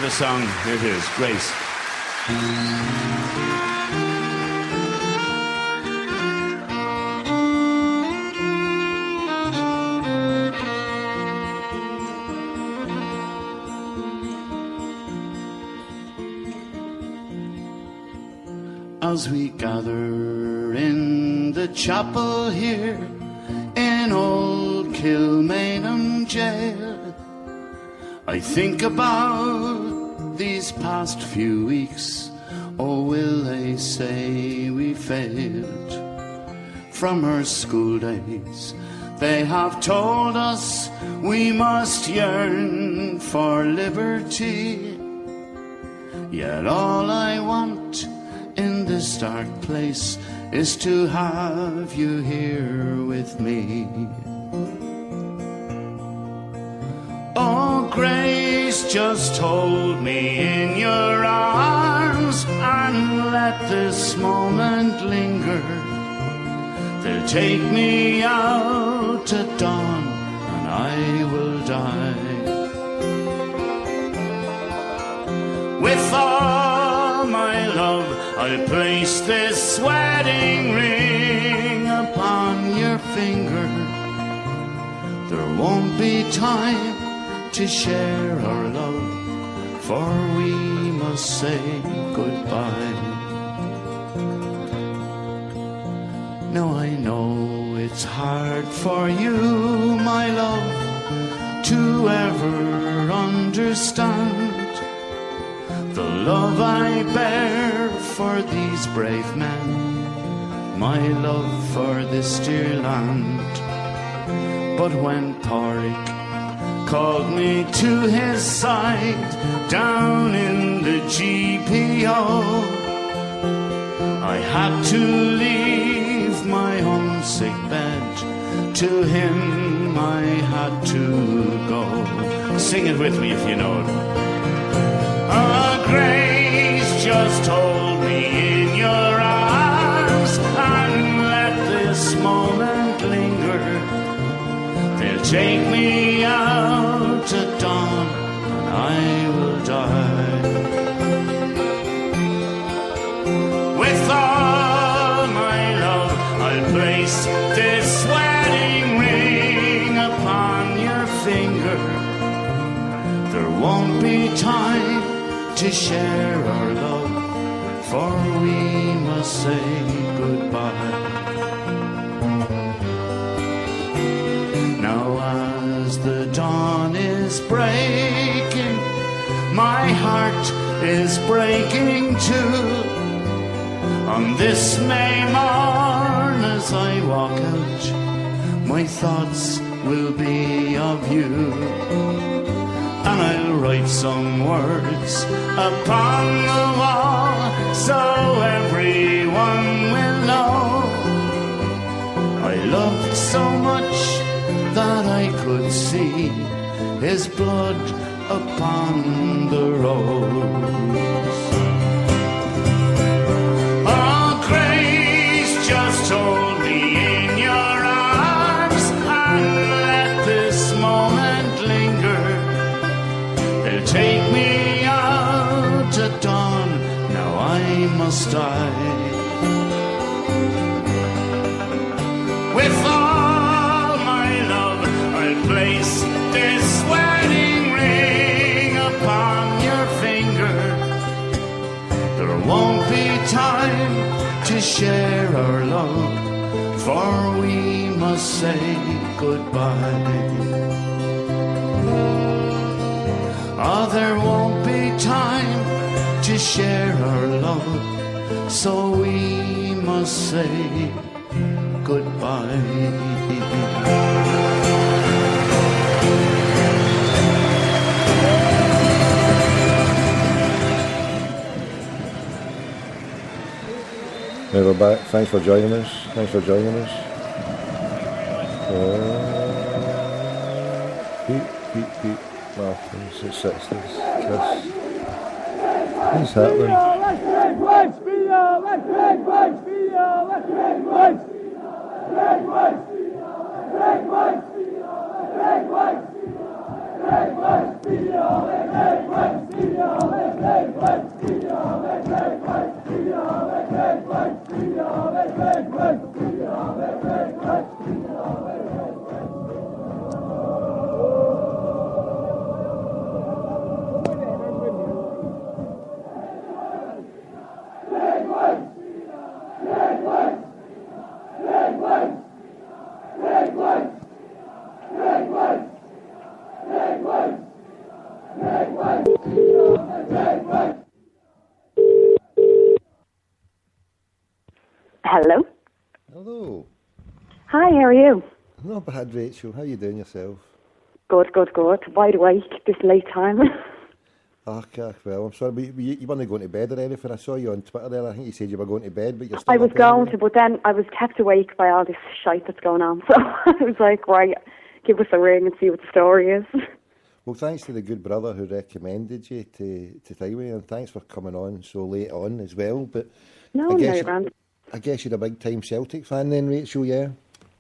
the song. Here it is, Grace. As we gather in the chapel here in old Kilmainham jail, I think about these past few weeks. Oh, will they say we failed? From our school days they have told us we must yearn for liberty. Yet all I want in this dark place is to have you here with me. Oh, Grace, just hold me in your arms and let this moment linger. They'll take me out at dawn and I will die. With all my love I'll place this wedding ring upon your finger. There won't be time to share our love, for we must say goodbye. Now I know it's hard for you, my love, to ever understand the love I bear for these brave men, my love for this dear land. But when Porrick called me to his side down in the GPO, I had to leave my homesick bed. To him I had to go. Sing it with me if you know it. Oh, Grace, just hold me in your arms and let this moment linger. They'll take me out at dawn and I will die. With all my love I'll place this wedding ring upon your finger. There won't be time to share our love, for we must say goodbye. Now as the dawn is breaking, my heart is breaking too. On this May morn as I walk out, my thoughts will be of you. And I'll write some words upon the wall so everyone will know I loved so much that I could see his blood upon the rose. Oh, Grace, just hold me in your arms and let this moment linger. They'll take me out at dawn, now I must die. With all my love I'll place this wedding ring upon your finger. There won't be time to share our love, for we must say goodbye. Oh, there won't be time to share our love, so we must say goodbye. Hey, we're back. Thanks for joining us. Pete Martins at 60s. What's happening? Let's Hello. Hello. Hi, how are you? Not bad, Rachel. How you doing yourself? Good. Wide awake this late time. Well, I'm sorry, but you weren't going to bed or anything. I saw you on Twitter there. I think you said you were going to bed, but you're still I was up going anyway. to, but then I was kept awake by all this shite that's going on. So I was like, right, give us a ring and see what the story is. Well, thanks to the good brother who recommended you to Tyway, and thanks for coming on so late on as well. But No, you're grand. I guess you're a big time Celtic fan then, Rachel, yeah?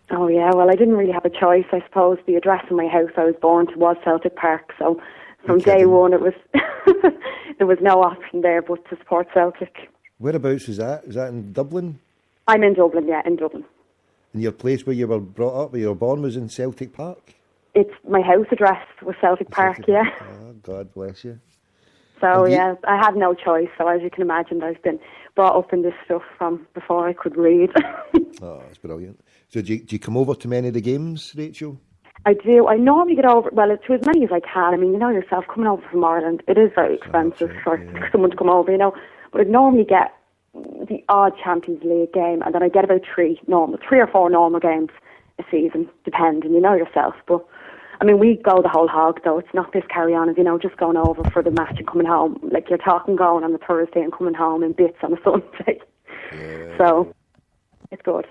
Oh, yeah, well, I didn't really have a choice, I suppose. The address in my house I was born to was Celtic Park, so from day one it was there was no option there but to support Celtic. Whereabouts is that? Is that in Dublin? I'm in Dublin, yeah, in Dublin. And your place where you were brought up, where you were born, was in Celtic Park? It's my house address was Celtic Park, yeah. Oh, God bless you. So, yeah, I had no choice. So, as you can imagine, I've been brought up in this stuff from before I could read. Oh, that's brilliant. So do you come over to many of the games, Rachel? I do. I normally get over, well, to as many as I can. I mean, you know yourself, coming over from Ireland, it is very expensive for someone to come over, you know. But I normally get the odd Champions League game, and then I get about three or four normal games a season, depending, you know yourself. But I mean, we go the whole hog, though. It's not this carry-on of, you know, just going over for the match and coming home. Like, you're talking going on the Thursday and coming home in bits on a Sunday. Yeah. So, it's good.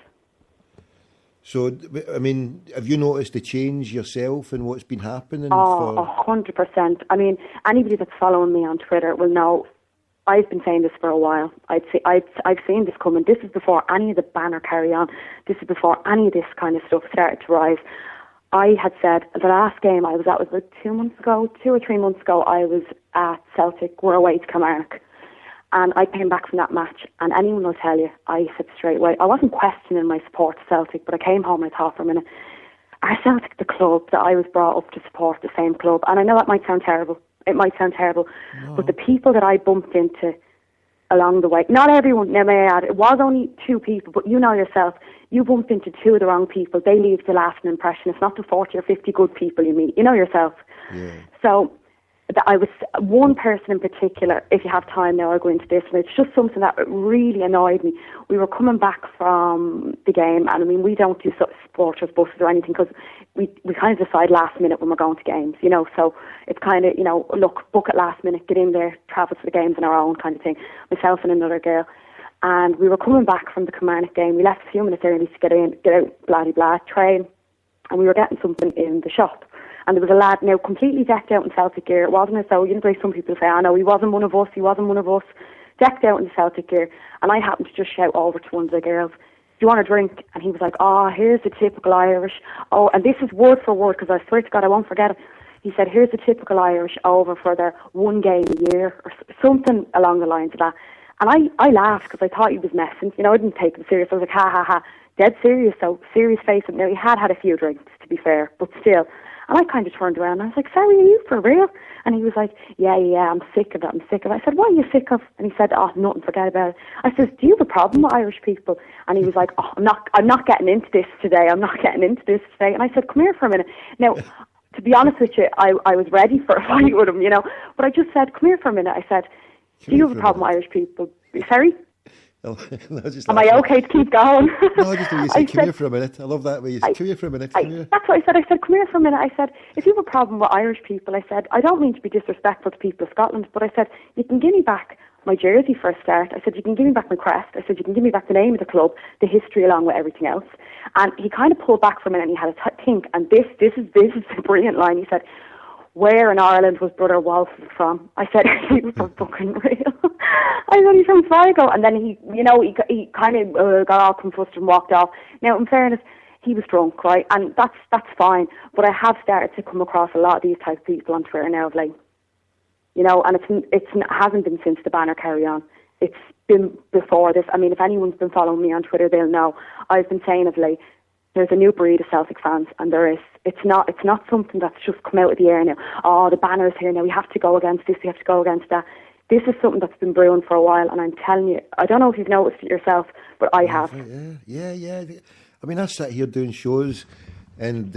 So, I mean, have you noticed the change yourself in what's been happening? Oh, 100%. I mean, anybody that's following me on Twitter will know I've been saying this for a while. I've seen this coming. This is before any of the banner carry-on. This is before any of this kind of stuff started to rise. I had said the last game I was at was about 2 or 3 months ago. I was at Celtic. We're away to Kilmarnock. And I came back from that match, and anyone will tell you, I said straight away, I wasn't questioning my support to Celtic, but I came home and I thought for a minute, are Celtic the club that I was brought up to support, the same club? And I know that might sound terrible. It might sound terrible. No. But the people that I bumped into along the way, not everyone, now may I add, it was only 2 people, but you know yourself, you bump into 2 of the wrong people, they leave the lasting impression. It's not the 40 or 50 good people you meet. You know yourself. Yeah. So I was one person in particular, if you have time now, I'll go into this, and it's just something that really annoyed me. We were coming back from the game, and I mean, we don't do supporters buses or anything because we kind of decide last minute when we're going to games, you know, so it's kind of, you know, look, book it last minute, get in there, travel to the games on our own kind of thing, myself and another girl. And we were coming back from the Kilmarnock game. We left a few minutes early to get out, blah, train, and we were getting something in the shop. And there was a lad now completely decked out in Celtic gear. It wasn't as though, you know, like some people say, oh no, he wasn't one of us, decked out in Celtic gear. And I happened to just shout over to one of the girls, do you want a drink? And he was like, oh, here's the typical Irish. Oh, and this is word for word, because I swear to God, I won't forget it. He said, here's the typical Irish over for their one game a year, or something along the lines of that. And I laughed because I thought he was messing. You know, I didn't take him serious. I was like, ha, ha, ha. Dead serious, though. Serious face. Now, he had a few drinks, to be fair, but still. And I kind of turned around and I was like, sorry, are you for real? And he was like, yeah, I'm sick of it. I said, what are you sick of? And he said, oh, nothing, forget about it. I said, do you have a problem with Irish people? And he was like, oh, I'm not getting into this today. And I said, come here for a minute. Now, to be honest with you, I was ready for a fight with him, you know. But I just said, come here for a minute. I said, do you have a problem with Irish people? Sorry? No, am I okay to keep going? No, just when you say, come here for a minute. I love that way you say, come here for a minute. That's what I said. I said, come here for a minute. I said, if you have a problem with Irish people, I said, I don't mean to be disrespectful to people of Scotland, but I said, you can give me back my jersey for a start. I said, you can give me back my crest. I said, you can give me back the name of the club, the history along with everything else. And he kind of pulled back for a minute and he had a think, and this is a brilliant line. He said, where in Ireland was Brother Walton from? I said, he was fucking real. I said, he's from Sligo. And then he kind of got all confused and walked off. Now, in fairness, he was drunk, right? And that's fine. But I have started to come across a lot of these type of people on Twitter now of late. You know, and it hasn't been since the banner carry on. It's been before this. I mean, if anyone's been following me on Twitter, they'll know. I've been saying of late, there's a new breed of Celtic fans, and there is. It's not something that's just come out of the air now. Oh, the banner's here now. We have to go against this. We have to go against that. This is something that's been brewing for a while, and I'm telling you, I don't know if you've noticed it yourself, but I have. Yeah. I mean, I sat here doing shows, and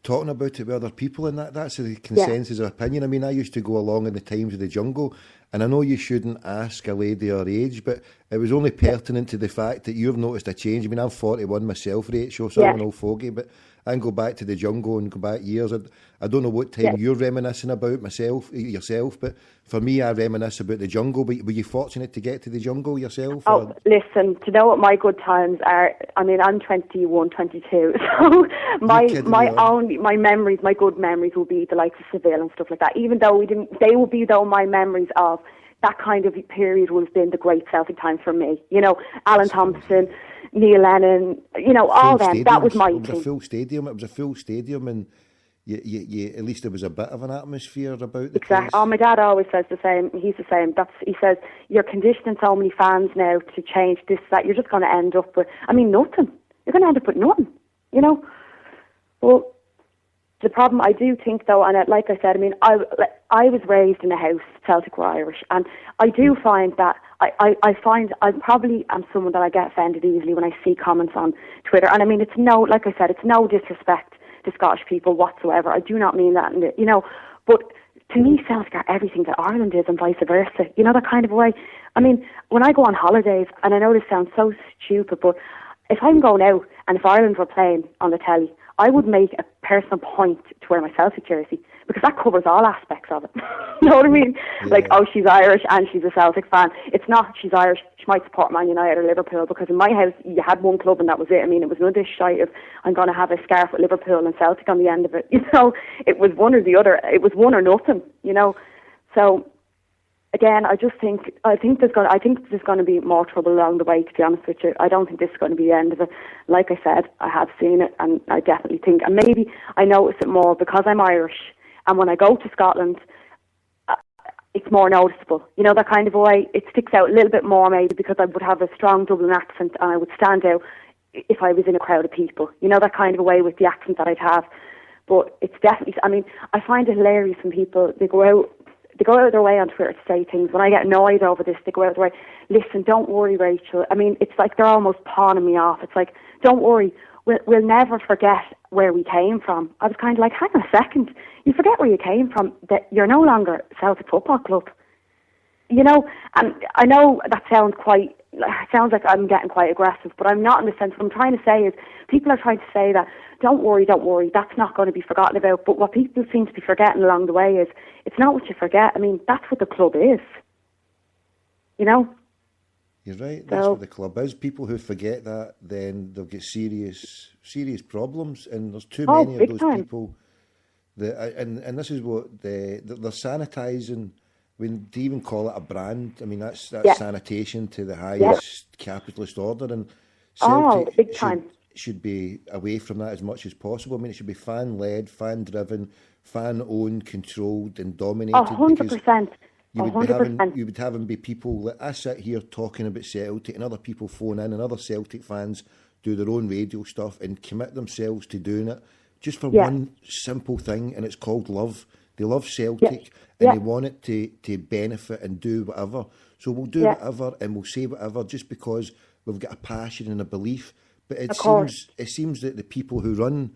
talking about it with other people, and that's the consensus of opinion. I mean, I used to go along in the Times of the Jungle, and I know you shouldn't ask a lady her age, but it was only pertinent to the fact that you've noticed a change. I mean, I'm 41 myself, Rachel, so I'm an old fogey, but I can go back to the Jungle and go back years. I don't know what time you're reminiscing about yourself, but for me, I reminisce about the Jungle. But were you fortunate to get to the Jungle yourself? Oh, listen, to know what my good times are, I mean, I'm 21, 22, so my memories, my good memories will be the likes of Seville and stuff like that, even though they will be, though, my memories of that kind of period would have been the great Celtic times for me. You know, Alan Thompson, Neil Lennon, you know, all them. That was my thing. It was a full stadium, and you at least there was a bit of an atmosphere about the place. Oh, my dad always says the same. He's the same. He says, you're conditioning so many fans now to change this, that. You're just going to end up with, I mean, nothing. You're going to end up with nothing, you know. Well, the problem, I do think, though, and like I said, I mean, I was raised in a house, Celtic were Irish, and I do find that, I find I probably am someone that I get offended easily when I see comments on Twitter, and I mean, it's no disrespect to Scottish people whatsoever. I do not mean that, you know, but to me, Celtic are everything that Ireland is and vice versa, you know, that kind of way. I mean, when I go on holidays, and I know this sounds so stupid, but if I'm going out and if Ireland were playing on the telly, I would make a personal point to wear my Celtic jersey because that covers all aspects of it. You know what I mean? Yeah. Like, oh, she's Irish and she's a Celtic fan. It's not she's Irish, she might support Man United or Liverpool, because in my house you had one club and that was it. I mean, it was none of this shite of I'm going to have a scarf with Liverpool and Celtic on the end of it. You know, it was one or the other. It was one or nothing, you know. So, again, I think there's going to be more trouble along the way, to be honest with you. I don't think this is going to be the end of it. Like I said, I have seen it, and I definitely think, and maybe I notice it more because I'm Irish, and when I go to Scotland, it's more noticeable. You know, that kind of way. It sticks out a little bit more, maybe, because I would have a strong Dublin accent, and I would stand out if I was in a crowd of people. You know, that kind of a way with the accent that I'd have. But it's definitely, I mean, I find it hilarious when people, they go out of their way on Twitter to say things. When I get annoyed over this, they go out of their way, listen, don't worry, Rachel. I mean, it's like they're almost pawning me off. It's like, don't worry, we'll never forget where we came from. I was kind of like, hang on a second, you forget where you came from, that you're no longer Celtic Football Club. You know, and I know that sounds like I'm getting quite aggressive, but I'm not, in the sense. What I'm trying to say is, people are trying to say that, don't worry, that's not going to be forgotten about. But what people seem to be forgetting along the way is, it's not what you forget. I mean, that's what the club is. You know? You're right, that's what the club is. People who forget that, then they'll get serious problems, and there's too many of those people. And this is what they're sanitising. When to even call it a brand, I mean, that's sanitation to the highest capitalist order, and Celtic big time. Should be away from that as much as possible. I mean, it should be fan-led, fan-driven, fan-owned, controlled and dominated. 100%. You would have them be people that I sit here talking about Celtic, and other people phone in, and other Celtic fans do their own radio stuff and commit themselves to doing it just for one simple thing, and it's called love. They love Celtic, and they want it to benefit and do whatever. So we'll do whatever, and we'll say whatever just because we've got a passion and a belief. But it seems that the people who run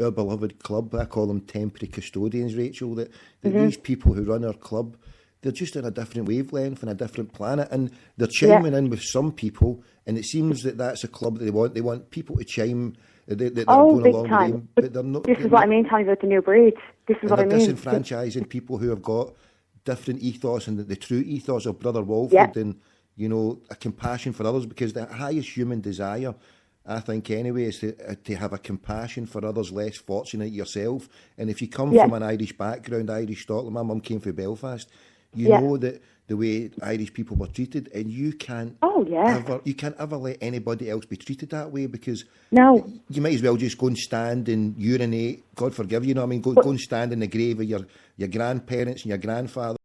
our beloved club, I call them temporary custodians, Rachel, that these people who run our club, they're just on a different wavelength and a different planet, and they're chiming in with some people, and it seems that that's a club that they want. They want people to chime. They're going big along time. with them, but they're not. This is what I mean, telling you about the new breed. This is what I mean. Disenfranchising people who have got different ethos, and the true ethos of Brother Walford, and, you know, a compassion for others, because the highest human desire, I think anyway, is to have a compassion for others less fortunate yourself. And if you come from an Irish background, Irish Scotland, my mum came from Belfast, you know that the way Irish people were treated, and you can't ever let anybody else be treated that way, because you might as well just go and stand and urinate, God forgive you, know what I mean, go and stand in the grave of your grandparents and your grandfather